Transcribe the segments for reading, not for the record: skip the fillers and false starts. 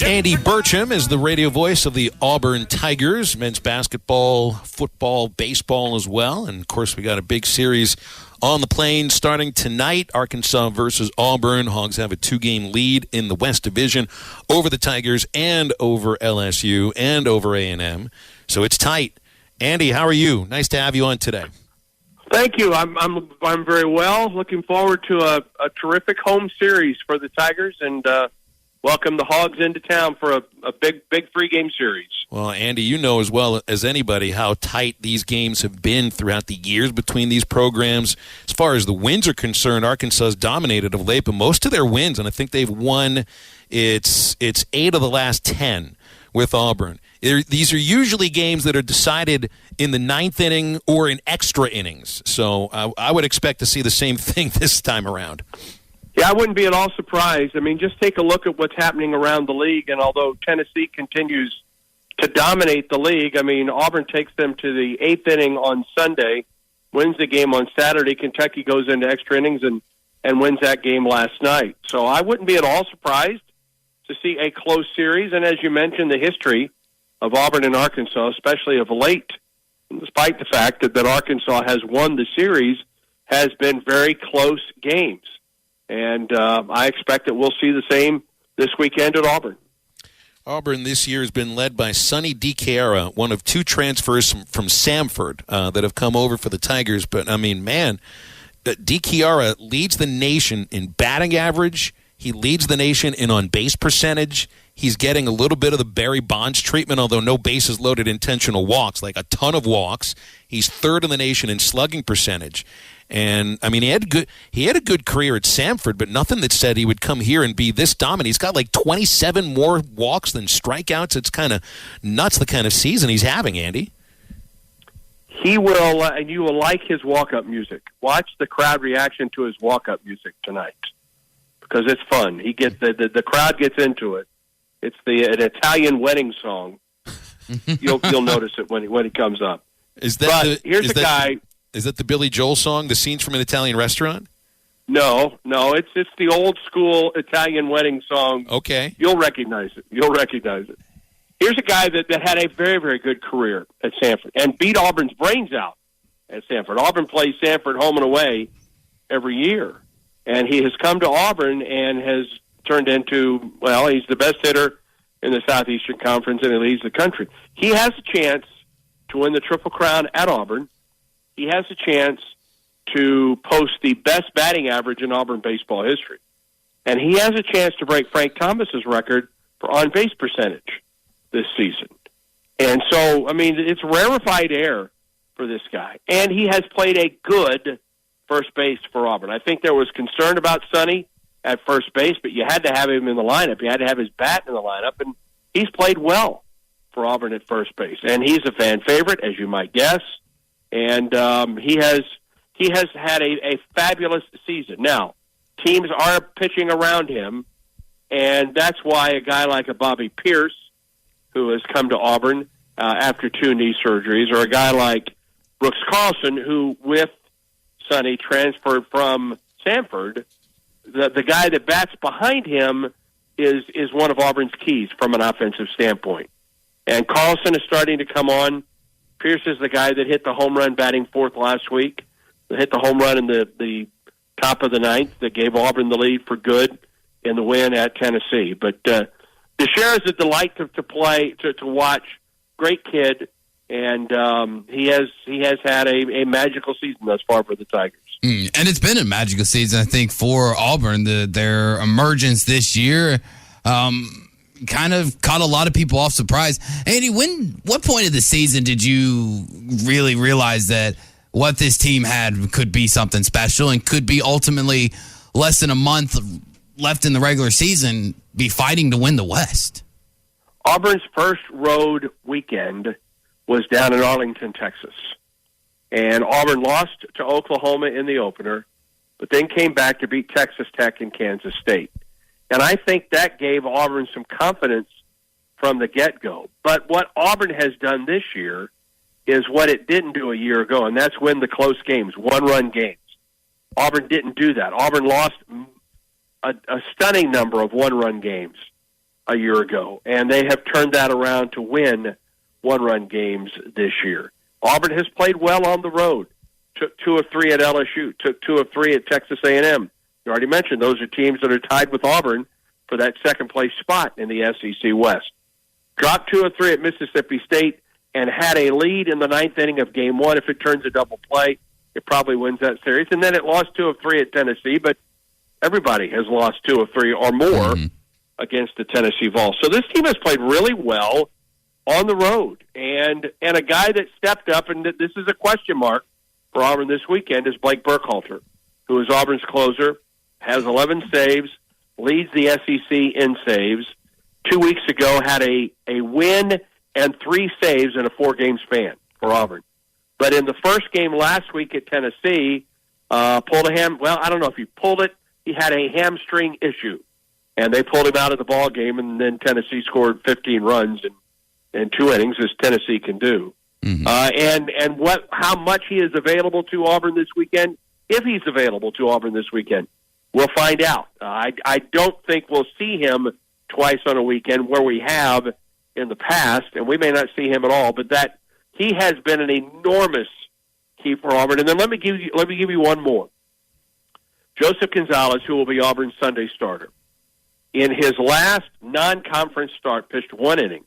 Andy Burcham is the radio voice of the Auburn Tigers, men's basketball, football, baseball as well. And, of course, we got a big series on the Plains starting tonight. Arkansas versus Auburn. Hogs have a 2-game lead in the West Division over the Tigers and over LSU and over A&M. So it's tight. Andy, how are you? Nice to have you on today. Thank you. I'm very well. Looking forward to a terrific home series for the Tigers, and welcome the Hogs into town for a big 3-game series. Well, Andy, you know as well as anybody how tight these games have been throughout the years between these programs. As far as the wins are concerned, Arkansas has dominated of late, but most of their wins, and I think they've won, it's 8 of the last 10 with Auburn. These are usually games that are decided in the 9th inning or in extra innings. So I would expect to see the same thing this time around. Yeah, I wouldn't be at all surprised. I mean, just take a look at what's happening around the league, and although Tennessee continues to dominate the league, I mean, Auburn takes them to the 8th inning on Sunday, wins the game on Saturday. Kentucky goes into extra innings and wins that game last night. So I wouldn't be at all surprised to see a close series, and as you mentioned, the history of Auburn and Arkansas, especially of late, despite the fact that Arkansas has won the series, has been very close games. And I expect that we'll see the same this weekend at Auburn. Auburn this year has been led by Sonny DiChiara, one of 2 transfers from Samford that have come over for the Tigers. But, I mean, man, DiChiara leads the nation in batting average. He leads the nation in on-base percentage. He's getting a little bit of the Barry Bonds treatment, although no bases loaded intentional walks, like a ton of walks. He's 3rd in the nation in slugging percentage. And, I mean, he had a good career at Samford, but nothing that said he would come here and be this dominant. He's got like 27 more walks than strikeouts. It's kind of nuts, the kind of season he's having, Andy. He will, and you will like his walk-up music. Watch the crowd reaction to his walk-up music tonight, because it's fun. He gets the crowd gets into it. It's an Italian wedding song. You'll notice it when he comes up. Is that here's a guy. Is that the Billy Joel song, The Scenes from an Italian Restaurant? No, it's the old school Italian wedding song. Okay. You'll recognize it. Here's a guy that had a very, very good career at Samford and beat Auburn's brains out at Samford. Auburn plays Samford home and away every year. And he has come to Auburn and has turned into, well, he's the best hitter in the Southeastern Conference, and he leads the country. He has a chance to win the Triple Crown at Auburn. He has a chance to post the best batting average in Auburn baseball history. And he has a chance to break Frank Thomas's record for on-base percentage this season. And so, I mean, it's rarefied air for this guy. And he has played a good first base for Auburn. I think there was concern about Sonny at first base, but you had to have him in the lineup. You had to have his bat in the lineup, and he's played well for Auburn at first base. And he's a fan favorite, as you might guess. And he has had a fabulous season. Now, teams are pitching around him, and that's why a guy like a Bobby Pierce, who has come to Auburn after 2 knee surgeries, or a guy like Brooks Carlson, who with Sonny transferred from Samford, the guy that bats behind him is one of Auburn's keys from an offensive standpoint. And Carlson is starting to come on. Pierce is the guy that hit the home run batting 4th last week, that hit the home run in the top of the 9th that gave Auburn the lead for good in the win at Tennessee. But DeShera is a delight to watch. Great kid, and he has had a magical season thus far for the Tigers. And it's been a magical season, I think, for Auburn. Their emergence this year kind of caught a lot of people off surprise. Andy, what point of the season did you really realize that what this team had could be something special and could be ultimately less than a month left in the regular season be fighting to win the West? Auburn's first road weekend was down in Arlington, Texas. And Auburn lost to Oklahoma in the opener, but then came back to beat Texas Tech and Kansas State. And I think that gave Auburn some confidence from the get-go. But what Auburn has done this year is what it didn't do a year ago, and that's win the close games, one-run games. Auburn didn't do that. Auburn lost a stunning number of one-run games. a year ago, and they have turned that around to win one-run games this year. Auburn has played well on the road. Took 2 of 3 at LSU. Took 2 of 3 at Texas A&M. You already mentioned those are teams that are tied with Auburn for that second-place spot in the SEC West. Dropped 2 of 3 at Mississippi State and had a lead in the ninth inning of Game 1. If it turns a double play, it probably wins that series. And then it lost 2 of 3 at Tennessee, but everybody has lost 2 of 3 or more against the Tennessee Vols. So this team has played really well on the road. And a guy that stepped up, and this is a question mark for Auburn this weekend, is Blake Burkhalter, who is Auburn's closer, has 11 saves, leads the SEC in saves. 2 weeks ago had a win and 3 saves in a 4-game span for Auburn. But in the first game last week at Tennessee, pulled a well, I don't know if he pulled it. He had a hamstring issue, and they pulled him out of the ball game, and then Tennessee scored 15 runs in 2 innings, as Tennessee can do. How much he is available to Auburn this weekend, if he's available to Auburn this weekend, we'll find out. I don't think we'll see him twice on a weekend where we have in the past, and we may not see him at all, but that he has been an enormous key for Auburn. And then let me give you one more. Joseph Gonzalez, who will be Auburn's Sunday starter, in his last non-conference start, pitched 1 inning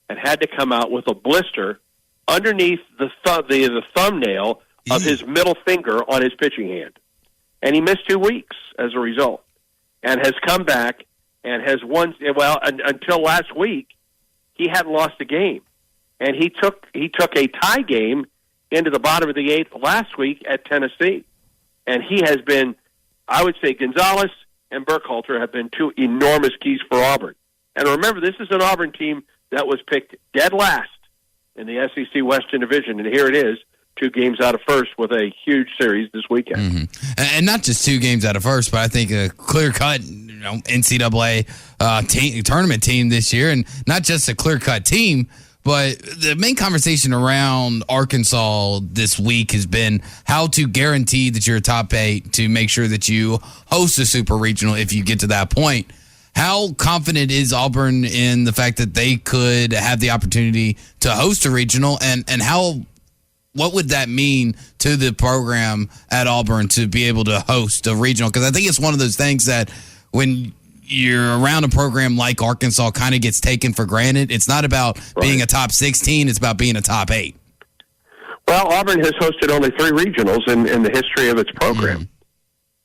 and had to come out with a blister underneath the thumbnail of his middle finger on his pitching hand. And he missed 2 weeks as a result, and has come back and has won. Well, until last week, he hadn't lost a game, and he took a tie game into the bottom of the 8th last week at Tennessee, and he has been, I would say, Gonzalez and Burkhalter have been 2 enormous keys for Auburn. And remember, this is an Auburn team that was picked dead last in the SEC Western Division, and here it is, 2 games out of first with a huge series this weekend. And not just 2 games out of first, but I think a clear-cut NCAA tournament team this year, and not just a clear-cut team, but the main conversation around Arkansas this week has been how to guarantee that you're a top 8 to make sure that you host a super regional if you get to that point. How confident is Auburn in the fact that they could have the opportunity to host a regional, and what would that mean to the program at Auburn to be able to host a regional? Because I think it's one of those things that when you're around a program like Arkansas kind of gets taken for granted. It's not about being a top 16. It's about being a top 8. Well, Auburn has hosted only 3 regionals in the history of its program.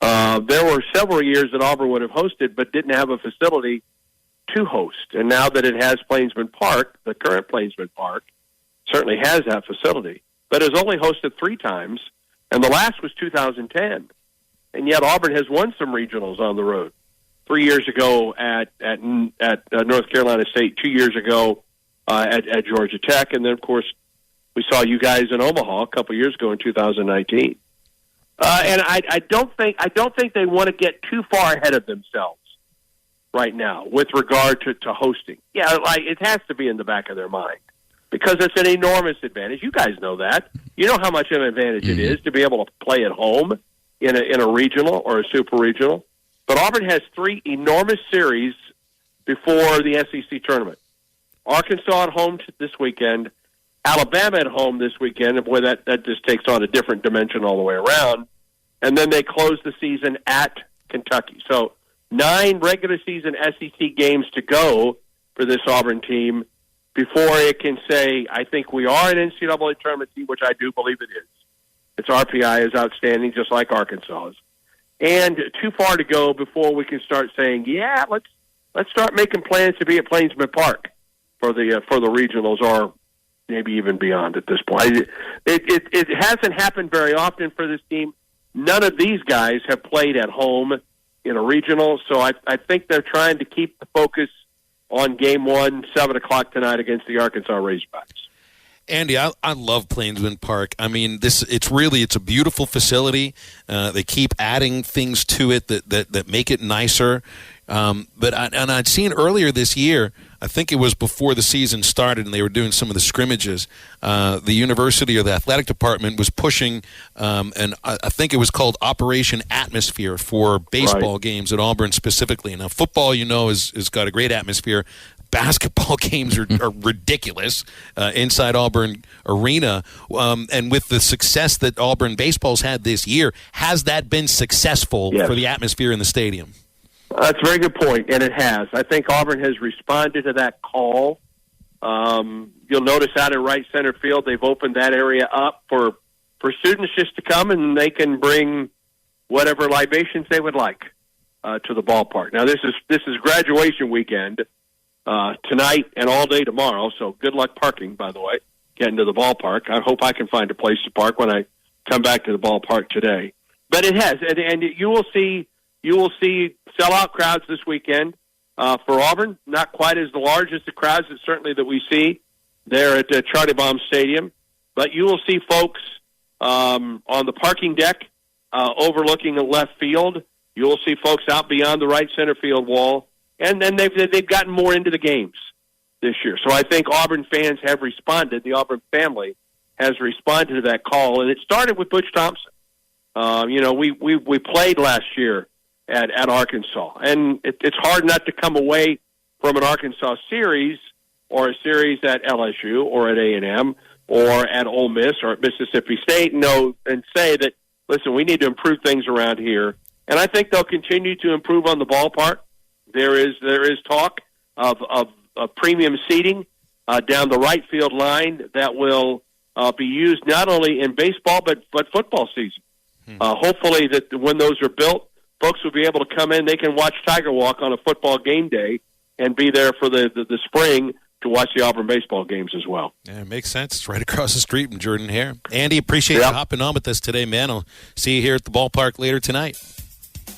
There were several years that Auburn would have hosted but didn't have a facility to host. And now that it has Plainsman Park, the current Plainsman Park, certainly has that facility. But has only hosted 3 times, and the last was 2010. And yet Auburn has won some regionals on the road. 3 years ago at North Carolina State, 2 years ago at Georgia Tech, and then, of course, we saw you guys in Omaha a couple years ago in 2019. And I don't think they want to get too far ahead of themselves right now with regard to hosting. Yeah, it has to be in the back of their mind because it's an enormous advantage. You guys know that. You know how much of an advantage it is to be able to play at home in a regional or a super regional. But Auburn has 3 enormous series before the SEC tournament. Arkansas at home this weekend, Alabama at home this weekend, and boy, that just takes on a different dimension all the way around. And then they close the season at Kentucky. So 9 regular season SEC games to go for this Auburn team before it can say, I think we are an NCAA tournament team, which I do believe it is. Its RPI is outstanding, just like Arkansas's. And too far to go before we can start saying, yeah, let's start making plans to be at Plainsman Park for the regionals, or maybe even beyond at this point. It hasn't happened very often for this team. None of these guys have played at home in a regional, so I think they're trying to keep the focus on Game 1, 7 o'clock tonight against the Arkansas Razorbacks. Andy, I love Plainsman Park. I mean, it's a beautiful facility. They keep adding things to it that make it nicer. But I'd seen earlier this year, I think it was before the season started and they were doing some of the scrimmages, the university or the athletic department was pushing, and I think it was called Operation Atmosphere for baseball games at Auburn specifically. Now, football, has got a great atmosphere. Basketball games are ridiculous inside Auburn Arena. And with the success that Auburn baseball's had this year, has that been successful for the atmosphere in the stadium? That's a very good point, and it has. I think Auburn has responded to that call. You'll notice out in right center field, they've opened that area up for students just to come, and they can bring whatever libations they would like to the ballpark. Now, this is graduation weekend tonight and all day tomorrow, so good luck parking, by the way, getting to the ballpark. I hope I can find a place to park when I come back to the ballpark today. But it has, and you will see sellout crowds this weekend for Auburn. Not quite as large as the crowds that we see there at Charlie Baum Stadium, but you will see folks on the parking deck overlooking the left field. You will see folks out beyond the right center field wall, and then they've gotten more into the games this year. So I think Auburn fans have responded. The Auburn family has responded to that call, and it started with Butch Thompson. We played last year at Arkansas, and it's hard not to come away from an Arkansas series or a series at LSU or at A&M or at Ole Miss or at Mississippi State and say that, listen, we need to improve things around here. And I think they'll continue to improve on the ballpark. There is talk of premium seating down the right field line that will be used not only in baseball but football season. Hopefully that when those are built, folks will be able to come in. They can watch Tiger Walk on a football game day and be there for the spring to watch the Auburn baseball games as well. Yeah, it makes sense. It's right across the street from Jordan Hare. Andy, appreciate you hopping on with us today, man. I'll see you here at the ballpark later tonight.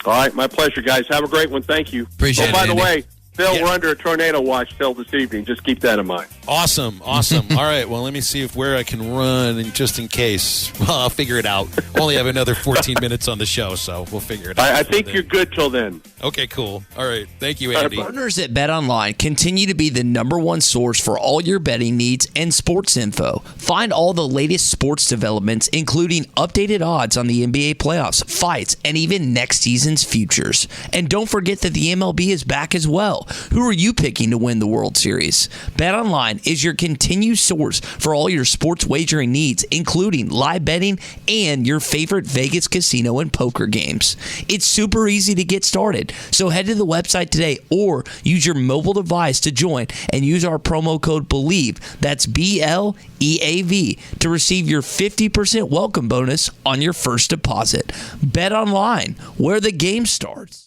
All right, my pleasure, guys. Have a great one. Thank you. Appreciate it, by the Andy. way, Phil, we're under a tornado watch till this evening. Just keep that in mind. Awesome. All right, well, let me see where I can run just in case. Well, I'll figure it out. Only have another 14 minutes on the show, so we'll figure it out. I think you're good till then. Okay, cool. All right. Thank you, Andy. Partners at BetOnline continue to be the #1 source for all your betting needs and sports info. Find all the latest sports developments, including updated odds on the NBA playoffs, fights, and even next season's futures. And don't forget that the MLB is back as well. Who are you picking to win the World Series? BetOnline is your continued source for all your sports wagering needs, including live betting and your favorite Vegas casino and poker games. It's super easy to get started, so head to the website today or use your mobile device to join and use our promo code BELIEVE, that's BLEAV, to receive your 50% welcome bonus on your first deposit. BetOnline, where the game starts.